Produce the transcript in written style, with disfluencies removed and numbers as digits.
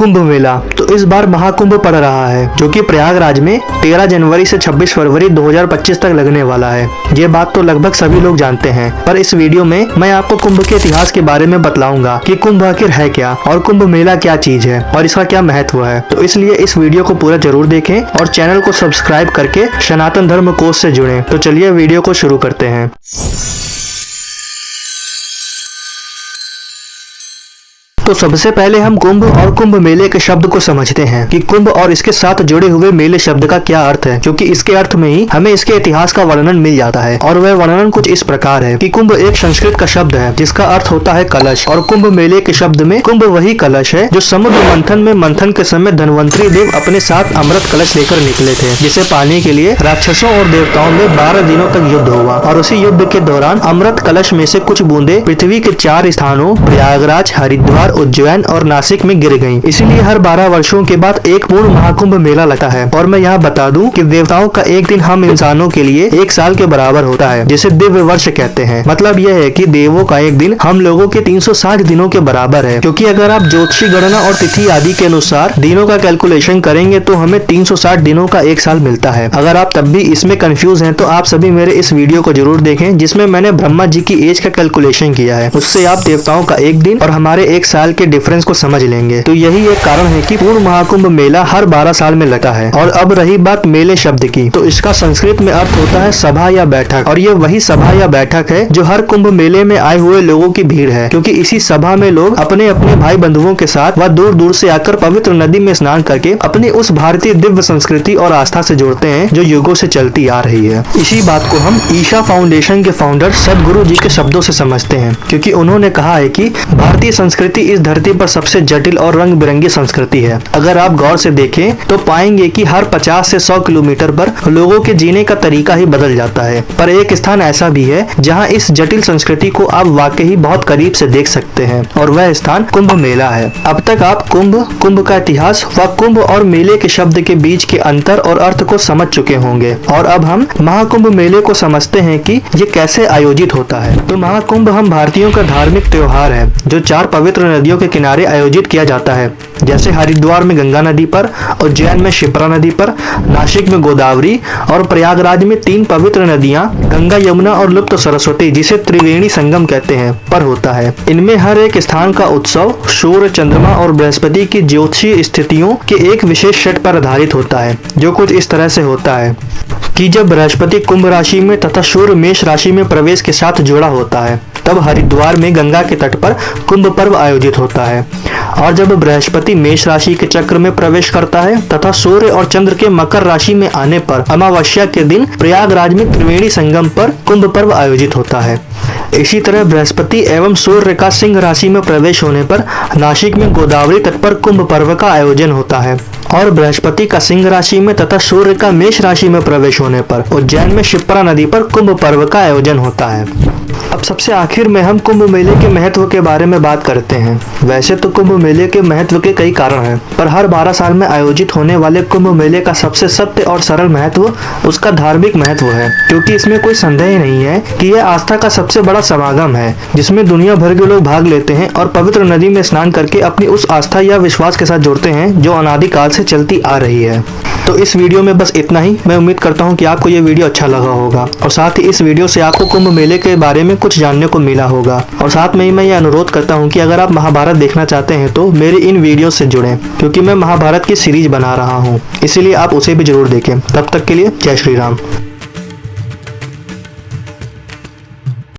कुंभ मेला। तो इस बार महाकुंभ पड़ रहा है जो कि प्रयागराज में 13 जनवरी से 26 फरवरी 2025 तक लगने वाला है। ये बात तो लगभग सभी लोग जानते हैं, पर इस वीडियो में मैं आपको कुंभ के इतिहास के बारे में बतलाऊंगा कि कुंभ आखिर है क्या और कुंभ मेला क्या चीज है और इसका क्या महत्व है। तो इसलिए इस वीडियो को पूरा जरूर देखें और चैनल को सब्सक्राइब करके सनातन धर्म कोश से जुड़ें। तो चलिए वीडियो को शुरू करते हैं। तो सबसे पहले हम कुंभ और कुंभ मेले के शब्द को समझते हैं कि कुंभ और इसके साथ जुड़े हुए मेले शब्द का क्या अर्थ है, क्योंकि इसके अर्थ में ही हमें इसके इतिहास का वर्णन मिल जाता है। और वह वर्णन कुछ इस प्रकार है कि कुंभ एक संस्कृत का शब्द है जिसका अर्थ होता है कलश, और कुंभ मेले के शब्द में कुंभ वही कलश है जो समुद्र मंथन में मंथन के समय धन्वंतरी देव अपने साथ अमृत कलश लेकर निकले थे, जिसे पाने के लिए राक्षसों और देवताओं में 12 दिनों तक युद्ध हुआ। और उसी युद्ध के दौरान अमृत कलश में से कुछ बूंदे पृथ्वी के 4 स्थानों प्रयागराज, हरिद्वार, उज्जैन और नासिक में गिर गईं। इसीलिए हर 12 वर्षों के बाद एक पूर्ण महाकुंभ मेला लगता है। और मैं यहाँ बता दूं कि देवताओं का एक दिन हम इंसानों के लिए 1 साल के बराबर होता है, जिसे दिव्य वर्ष कहते हैं। मतलब यह है कि देवों का एक दिन हम लोगों के 360 दिनों के बराबर है, क्योंकि अगर आप ज्योतिषी गणना और तिथि आदि के अनुसार दिनों का कैलकुलेशन करेंगे तो हमें 360 दिनों का 1 साल मिलता है। अगर आप तब भी इसमें कंफ्यूज हैं तो आप सभी मेरे इस वीडियो को जरूर देखें, जिसमें मैंने ब्रह्मा जी की एज का कैलकुलेशन किया है। उससे आप देवताओं का एक दिन और हमारे 1 साल के डिफरेंस को समझ लेंगे। तो यही एक कारण है कि पूर्ण महाकुंभ मेला हर 12 साल में लगता है। और अब रही बात मेले शब्द की, तो इसका संस्कृत में अर्थ होता है सभा या बैठक, और ये वही सभा या बैठक है जो हर कुंभ मेले में आए हुए लोगों की भीड़ है, क्योंकि इसी सभा में लोग अपने अपने भाई बंधुओं के साथ व दूर दूर से आकर पवित्र नदी में स्नान करके अपनी उस भारतीय दिव्य संस्कृति और आस्था से जोड़ते हैं जो युगों से चलती आ रही है। इसी बात को हम ईशा फाउंडेशन के फाउंडर सदगुरु जी के शब्दों से समझते हैं, क्योंकि उन्होंने कहा है कि भारतीय संस्कृति इस धरती पर सबसे जटिल और रंग बिरंगी संस्कृति है। अगर आप गौर से देखें तो पाएंगे कि हर 50 से 100 किलोमीटर पर लोगों के जीने का तरीका ही बदल जाता है। पर एक स्थान ऐसा भी है जहां इस जटिल संस्कृति को आप वाकई बहुत करीब से देख सकते हैं, और वह स्थान कुंभ मेला है। अब तक आप कुंभ का इतिहास व कुंभ और मेले के शब्द के बीच के अंतर और अर्थ को समझ चुके होंगे। और अब हम महाकुंभ मेले को समझते हैं कि ये कैसे आयोजित होता है। तो महाकुंभ हम भारतीयों का धार्मिक त्योहार है जो 4 पवित्र नदियों के किनारे आयोजित किया जाता है, जैसे हरिद्वार में गंगा नदी पर, उज्जैन में शिप्रा नदी पर, नासिक में गोदावरी और प्रयागराज में 3 पवित्र नदियां गंगा, यमुना और लुप्त सरस्वती, जिसे त्रिवेणी संगम कहते हैं, पर होता है। इनमें हर एक स्थान का उत्सव सूर्य, चंद्रमा और बृहस्पति की ज्योतिषीय स्थितियों के एक विशेष सेट पर आधारित होता है, जो कुछ इस तरह से होता है कि जब बृहस्पति कुंभ राशि में तथा सूर्य मेष राशि में प्रवेश के साथ जुड़ा होता है, तब हरिद्वार में गंगा के तट पर कुंभ पर्व आयोजित होता है। और जब बृहस्पति मेष राशि के चक्र में प्रवेश करता है तथा सूर्य और चंद्र के मकर राशि में आने पर अमावस्या के दिन प्रयागराज में त्रिवेणी संगम पर कुंभ पर्व आयोजित होता है। इसी तरह बृहस्पति एवं सूर्य का सिंह राशि में प्रवेश होने पर नासिक में गोदावरी तट पर कुंभ पर्व का आयोजन होता है, और बृहस्पति का सिंह राशि में तथा सूर्य का मेष राशि में प्रवेश होने पर उज्जैन में शिप्रा नदी पर कुंभ पर्व का आयोजन होता है। अब सबसे आखिर में हम कुंभ मेले के महत्व के बारे में बात करते हैं। वैसे तो कुंभ मेले के महत्व के कई कारण हैं, पर हर 12 साल में आयोजित होने वाले कुंभ मेले का सबसे सत्य और सरल महत्व उसका धार्मिक महत्व है, क्योंकि इसमें कोई संदेह नहीं है कि यह आस्था का सबसे बड़ा समागम है, जिसमें दुनिया भर के लोग भाग लेते हैं और पवित्र नदी में स्नान करके अपनी उस आस्था या विश्वास के साथ जुड़ते हैं जो अनादिकाल से चलती आ रही है। तो इस वीडियो में बस इतना ही। मैं उम्मीद करता हूँ कि आपको ये वीडियो अच्छा लगा होगा, और साथ ही इस वीडियो से आपको कुंभ मेले के बारे में कुछ जानने को मिला होगा। और साथ में ही मैं ये अनुरोध करता हूँ कि अगर आप महाभारत देखना चाहते हैं तो मेरे इन वीडियो से जुड़ें, क्योंकि मैं महाभारत की सीरीज बना रहा हूँ, इसीलिए आप उसे भी जरूर देखें। तब तक के लिए जय श्री राम।